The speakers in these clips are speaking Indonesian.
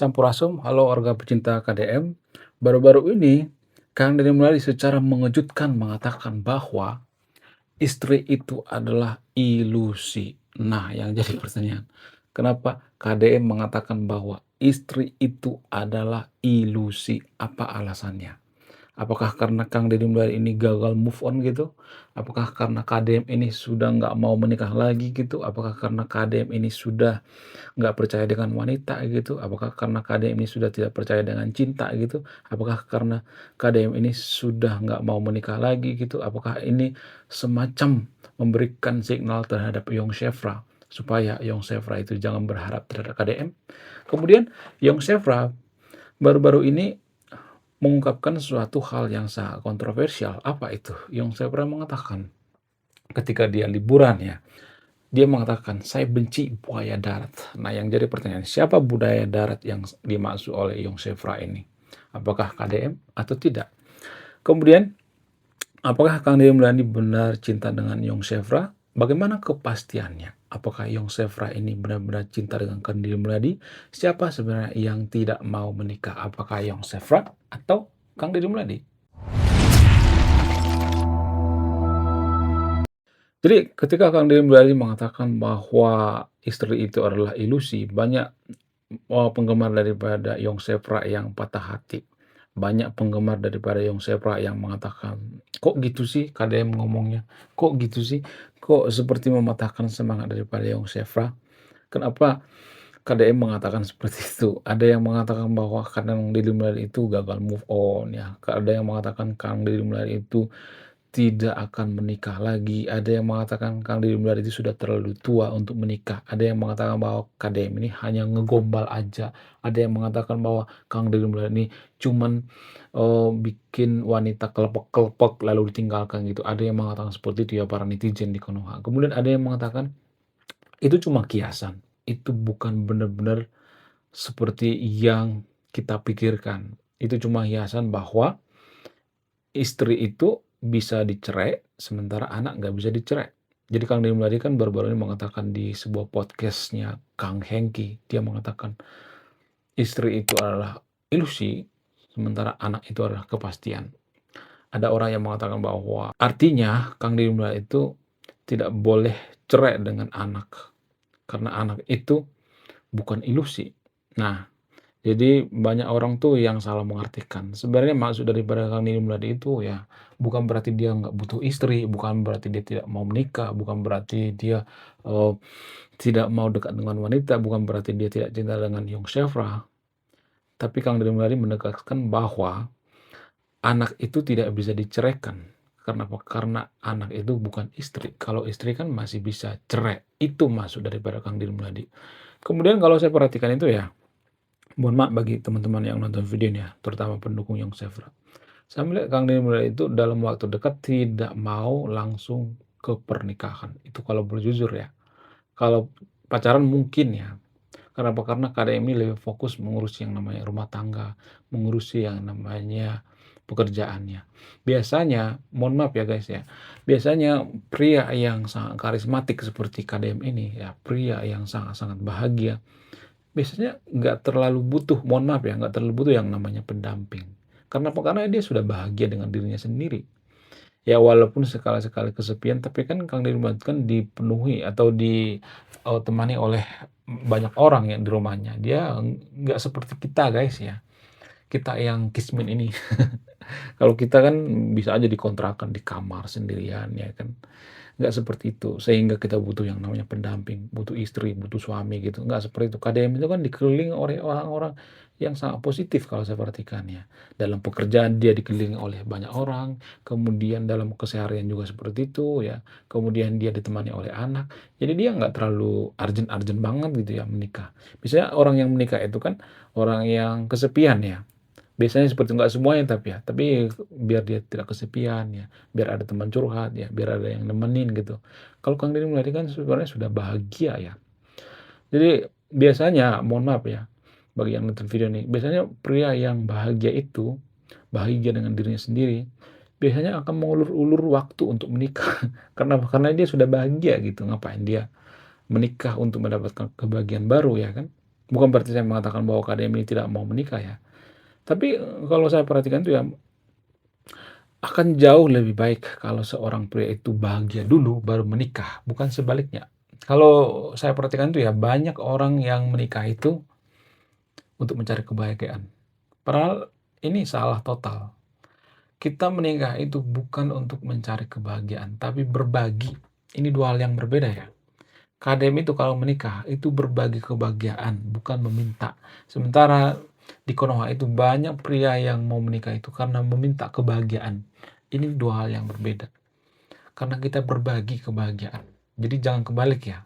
Sampurasun, halo warga pecinta KDM. Baru-baru ini, Kang Deddy Mulyadi secara mengejutkan mengatakan bahwa istri itu adalah ilusi. Nah, yang jadi pertanyaan, kenapa KDM mengatakan bahwa istri itu adalah ilusi? Apa alasannya? Apakah karena Kang Deddy Mulyadi ini gagal move on gitu? Apakah karena KDM ini sudah nggak mau menikah lagi gitu? Apakah karena KDM ini sudah nggak percaya dengan wanita gitu? Apakah karena KDM ini sudah tidak percaya dengan cinta gitu? Apakah karena KDM ini sudah nggak mau menikah lagi gitu? Apakah ini semacam memberikan signal terhadap Yong Shefra supaya Yong Shefra itu jangan berharap terhadap KDM? Kemudian Yong Shefra baru-baru ini mengungkapkan suatu hal yang sangat kontroversial. Apa itu? Yong Shefra mengatakan ketika dia liburan ya, dia mengatakan, "Saya benci buaya darat." Nah, yang jadi pertanyaan, siapa budaya darat yang dimaksud oleh Yong Shefra ini? Apakah KDM atau tidak? Kemudian, apakah Kang Deddy Mulyadi benar cinta dengan Yong Shefra? Bagaimana kepastiannya? Apakah Yong Shefra ini benar-benar cinta dengan Kang Deddy Mulyadi? Siapa sebenarnya yang tidak mau menikah? Apakah Yong Shefra atau Kang Deddy Mulyadi? Jadi ketika Kang Deddy Mulyadi mengatakan bahwa istri itu adalah ilusi, banyak penggemar daripada Yong Shefra yang patah hati. Banyak penggemar daripada Yong Shefra yang mengatakan, "Kok gitu sih KDM ngomongnya? Kok gitu sih? Kok seperti mematahkan semangat daripada Yong Shefra? Kenapa KDM mengatakan seperti itu?" Ada yang mengatakan bahwa Kang Deddy Mulyadi itu gagal move on ya. Ada yang mengatakan Kang Deddy Mulyadi itu tidak akan menikah lagi. Ada yang mengatakan Kang Deddy Mulyadi itu sudah terlalu tua untuk menikah. Ada yang mengatakan bahwa KDM ini hanya ngegombal aja. Ada yang mengatakan bahwa Kang Deddy Mulyadi ini cuman bikin wanita kelepek-kelepek lalu ditinggalkan gitu. Ada yang mengatakan seperti itu ya para netizen di Konoha. Kemudian ada yang mengatakan itu cuma kiasan. Itu bukan benar-benar seperti yang kita pikirkan. Itu cuma hiasan bahwa istri itu bisa dicerai, sementara anak nggak bisa dicerai. Jadi Kang Deddy Mulyadi kan baru-baru ini mengatakan di sebuah podcast-nya Kang Hengki, dia mengatakan istri itu adalah ilusi, sementara anak itu adalah kepastian. Ada orang yang mengatakan bahwa artinya Kang Deddy Mulyadi itu tidak boleh cerai dengan anak, karena anak itu bukan ilusi. Nah, jadi banyak orang tuh yang salah mengartikan. Sebenarnya maksud daripada Kang Deddy Mulyadi itu ya bukan berarti dia nggak butuh istri, bukan berarti dia tidak mau menikah, bukan berarti dia eee, tidak mau dekat dengan wanita, bukan berarti dia tidak cinta dengan Yong Shefra. Tapi Kang Deddy Mulyadi menegaskan bahwa anak itu tidak bisa diceraikan. Karena apa? Karena anak itu bukan istri. Kalau istri kan masih bisa cerai. Itu maksud daripada Kang Deddy Mulyadi. Kemudian kalau saya perhatikan itu ya, mohon maaf bagi teman-teman yang nonton videonya, terutama pendukung Yong Shefra. Saya melihat Kang Deddy Mulyadi itu dalam waktu dekat tidak mau langsung ke pernikahan. Itu kalau boleh jujur ya. Kalau pacaran mungkin ya. Kenapa? Karena KDM ini lebih fokus mengurusi yang namanya rumah tangga, mengurusi yang namanya pekerjaannya. Biasanya, mohon maaf ya guys ya, biasanya pria yang sangat karismatik seperti KDM ini ya, pria yang sangat-sangat bahagia, biasanya nggak terlalu butuh, mohon maaf ya, nggak terlalu butuh yang namanya pendamping. Karena apa? Karena dia sudah bahagia dengan dirinya sendiri. Ya walaupun sekali-sekali kesepian, tapi kan Kang Deddy kan dipenuhi atau temani oleh banyak orang yang di rumahnya. Dia nggak seperti kita guys ya, kita yang kismin ini. Kalau kita kan bisa aja dikontrakan di kamar sendirian ya kan. Nggak seperti itu, sehingga kita butuh yang namanya pendamping, butuh istri, butuh suami gitu, nggak seperti itu. KDM itu kan dikelilingi oleh orang-orang yang sangat positif kalau saya perhatikan ya. Dalam pekerjaan dia dikelilingi oleh banyak orang, kemudian dalam keseharian juga seperti itu ya, kemudian dia ditemani oleh anak, jadi dia nggak terlalu urgent-urgent banget gitu ya menikah. Biasanya orang yang menikah itu kan orang yang kesepian ya. Biasanya seperti enggak semuanya tapi biar dia tidak kesepian ya, biar ada teman curhat ya, biar ada yang nemenin gitu. Kalau Kang Deddy Mulyadi kan sebenarnya sudah bahagia ya. Jadi biasanya, mohon maaf ya, bagi yang nonton video ini, biasanya pria yang bahagia itu, bahagia dengan dirinya sendiri, biasanya akan mengulur-ulur waktu untuk menikah. Karena apa? Karena dia sudah bahagia gitu, ngapain dia menikah untuk mendapatkan kebahagiaan baru ya kan? Bukan berarti saya mengatakan bahwa KDM ini tidak mau menikah ya, tapi, kalau saya perhatikan tuh ya, akan jauh lebih baik kalau seorang pria itu bahagia dulu baru menikah, bukan sebaliknya. Kalau saya perhatikan tuh ya, banyak orang yang menikah itu untuk mencari kebahagiaan, padahal ini salah total. Kita menikah itu bukan untuk mencari kebahagiaan, tapi berbagi. Ini 2 hal yang berbeda ya. KDM itu kalau menikah, itu berbagi kebahagiaan, bukan meminta. Sementara di Konoha itu banyak pria yang mau menikah itu karena meminta kebahagiaan. Ini 2 hal yang berbeda. Karena kita berbagi kebahagiaan. Jadi jangan kebalik ya.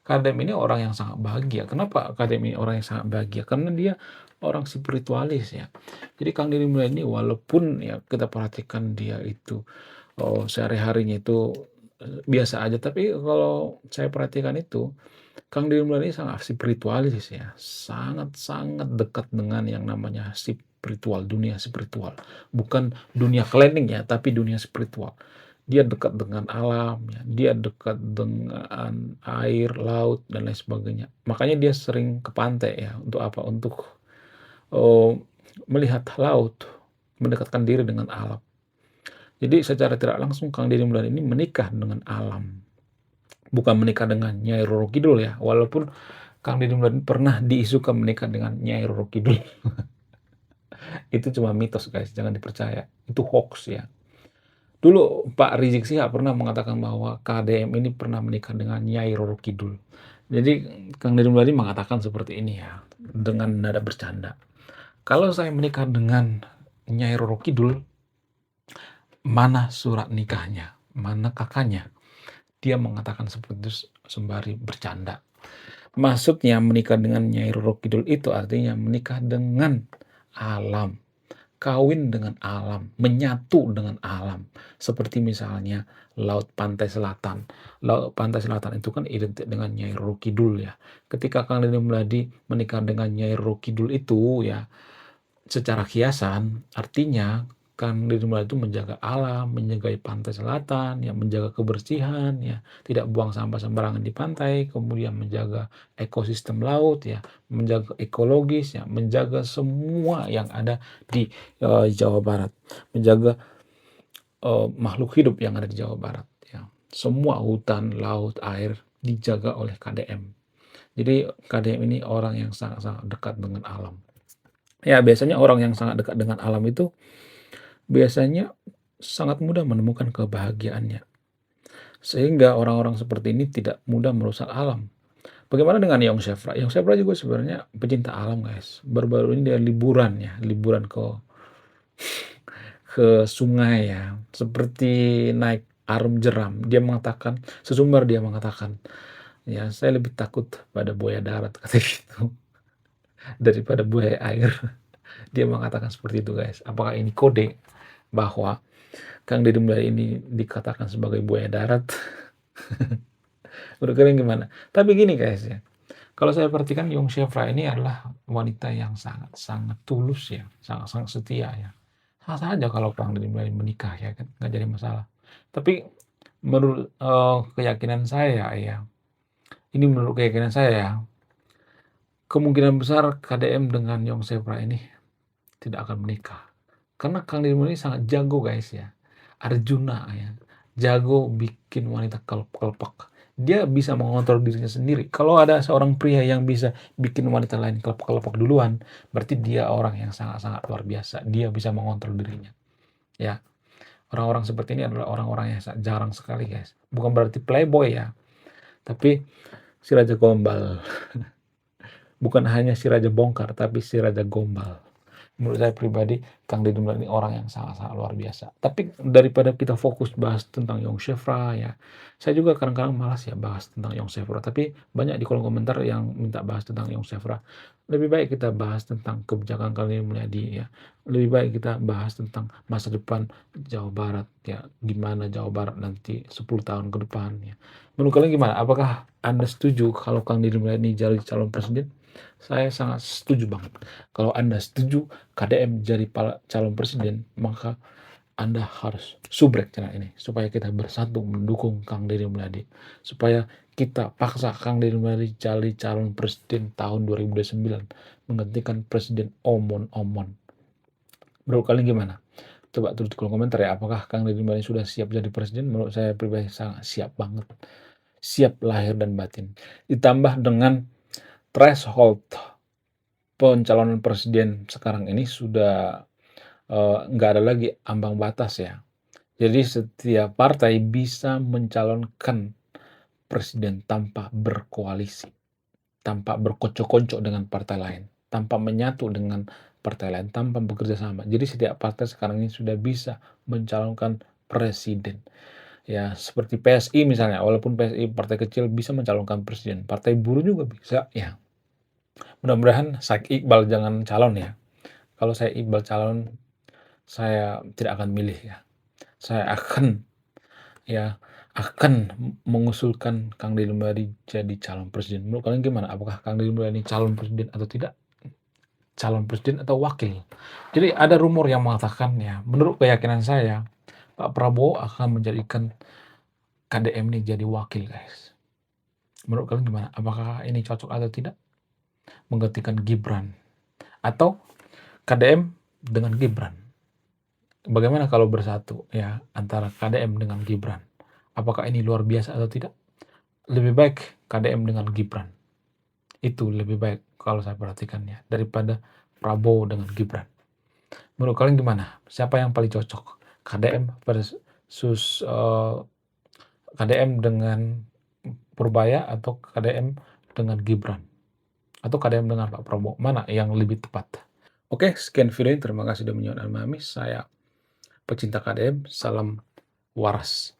KDM ini orang yang sangat bahagia. Kenapa KDM ini orang yang sangat bahagia? Karena dia orang spiritualis ya. Jadi Kang Deddy Mulyadi ini walaupun ya kita perhatikan dia itu, sehari-harinya itu, biasa aja, tapi kalau saya perhatikan itu, Kang Deddy Mulyadi sangat spiritualis ya, sangat-sangat dekat dengan yang namanya spiritual, dunia spiritual. Bukan dunia klinik ya, tapi dunia spiritual. Dia dekat dengan alam ya, dia dekat dengan air, laut, dan lain sebagainya. Makanya dia sering ke pantai ya, untuk apa? Untuk, melihat laut, mendekatkan diri dengan alam. Jadi secara tidak langsung Kang Deddy Mulyadi ini menikah dengan alam, bukan menikah dengan Nyai Roro Kidul ya, walaupun Kang Deddy Mulyadi pernah diisukan menikah dengan Nyai Roro Kidul. Itu cuma mitos guys, jangan dipercaya, itu hoax ya. Dulu Pak Rizik Sihab pernah mengatakan bahwa KDM ini pernah menikah dengan Nyai Roro Kidul. Jadi Kang Deddy Mulyadi mengatakan seperti ini ya, dengan nada bercanda. Kalau saya menikah dengan Nyai Roro Kidul, mana surat nikahnya? Mana kakaknya? Dia mengatakan seperti itu sembari bercanda. Maksudnya menikah dengan Nyai Roro Kidul itu artinya menikah dengan alam, kawin dengan alam, menyatu dengan alam. Seperti misalnya laut pantai selatan. Laut pantai selatan itu kan identik dengan Nyai Roro Kidul ya. Ketika Kang Deddy Mulyadi menikah dengan Nyai Roro Kidul itu ya, secara kiasan artinya Kang Deddy Mulyadi itu menjaga alam, menjaga pantai selatan, ya, menjaga kebersihan, ya, tidak buang sampah sembarangan di pantai, kemudian menjaga ekosistem laut, ya, menjaga ekologis, ya, menjaga semua yang ada di Jawa Barat, menjaga makhluk hidup yang ada di Jawa Barat, ya. Semua hutan, laut, air dijaga oleh KDM. Jadi KDM ini orang yang sangat-sangat dekat dengan alam. Ya, biasanya orang yang sangat dekat dengan alam itu biasanya sangat mudah menemukan kebahagiaannya. Sehingga orang-orang seperti ini tidak mudah merusak alam. Bagaimana dengan Yong Shefra? Yong Shefra juga sebenarnya pecinta alam, guys. Baru-baru ini dia liburan ya, liburan ke sungai ya, seperti naik arum jeram. Dia mengatakan, sesumbar dia mengatakan, ya saya lebih takut pada buaya darat kata gitu daripada buaya air. Dia mengatakan seperti itu, guys. Apakah ini kode bahwa Kang Deddy Mulyadi ini dikatakan sebagai buaya darat? Menurut kalian gimana? Tapi gini guys ya, kalau saya perhatikan Yong Shefra ini adalah wanita yang sangat-sangat tulus ya, sangat-sangat setia ya. Sah-sah aja kalau Kang Deddy Mulyadi menikah ya kan, nggak jadi masalah. Tapi menurut keyakinan saya ya, ini menurut keyakinan saya ya, kemungkinan besar KDM dengan Yong Shefra ini tidak akan menikah. Karena Kang Deddy Mulyadi sangat jago guys ya. Arjuna ya. Jago bikin wanita kelepek-kelepek. Dia bisa mengontrol dirinya sendiri. Kalau ada seorang pria yang bisa bikin wanita lain kelepek-kelepek duluan, berarti dia orang yang sangat-sangat luar biasa. Dia bisa mengontrol dirinya. Ya. Orang-orang seperti ini adalah orang-orang yang jarang sekali guys. Bukan berarti playboy ya. Tapi si raja gombal. Bukan hanya si raja bongkar, tapi si raja gombal. Menurut saya pribadi, Kang Deddy Mulyadi ini orang yang sangat-sangat luar biasa. Tapi daripada kita fokus bahas tentang Yong Shefra ya, saya juga kadang-kadang malas ya bahas tentang Yong Shefra. Tapi banyak di kolom komentar yang minta bahas tentang Yong Shefra. Lebih baik kita bahas tentang kebijakan Kang Deddy Mulyadi ya. Lebih baik kita bahas tentang masa depan Jawa Barat ya. Gimana Jawa Barat nanti 10 tahun ke depan ya. Menurut kalian gimana? Apakah Anda setuju kalau Kang Deddy Mulyadi jadi calon presiden? Saya sangat setuju banget. Kalau Anda setuju KDM jadi calon presiden, maka Anda harus subrek channel ini, supaya kita bersatu mendukung Kang Deddy Mulyadi, supaya kita paksa Kang Deddy Mulyadi jadi calon presiden tahun 2029, menggantikan Presiden Omon-Omon. Menurut kalian gimana? Coba tulis di kolom komentar ya, apakah Kang Deddy Mulyadi sudah siap jadi presiden? Menurut saya pribadi sangat siap banget. Siap lahir dan batin. Ditambah dengan threshold pencalonan presiden sekarang ini sudah nggak ada lagi ambang batas ya. Jadi setiap partai bisa mencalonkan presiden tanpa berkoalisi, tanpa berkocok-kocok dengan partai lain, tanpa menyatu dengan partai lain, tanpa bekerja sama. Jadi setiap partai sekarang ini sudah bisa mencalonkan presiden. Ya, seperti PSI misalnya, walaupun PSI partai kecil bisa mencalonkan presiden, partai buruh juga bisa ya. Mudah-mudahan Said Iqbal jangan calon ya. Kalau saya Iqbal calon, saya tidak akan milih ya. Saya akan ya akan mengusulkan Kang Deddy Mulyadi jadi calon presiden. Menurut kalian gimana? Apakah Kang Deddy Mulyadi calon presiden atau tidak? Calon presiden atau wakil? Jadi ada rumor yang mengatakan ya, menurut keyakinan saya, Pak Prabowo akan menjadikan KDM ini jadi wakil, guys. Menurut kalian gimana? Apakah ini cocok atau tidak? Menggantikan Gibran atau KDM dengan Gibran? Bagaimana kalau bersatu ya antara KDM dengan Gibran? Apakah ini luar biasa atau tidak? Lebih baik KDM dengan Gibran. Itu lebih baik kalau saya perhatikan ya, daripada Prabowo dengan Gibran. Menurut kalian gimana? Siapa yang paling cocok? KDM versus KDM dengan Purbaya atau KDM dengan Gibran? Atau KDM dengan Pak Prabowo? Mana yang lebih tepat? Oke, sekian video ini. Terima kasih sudah menonton. Saya pecinta KDM. Salam waras.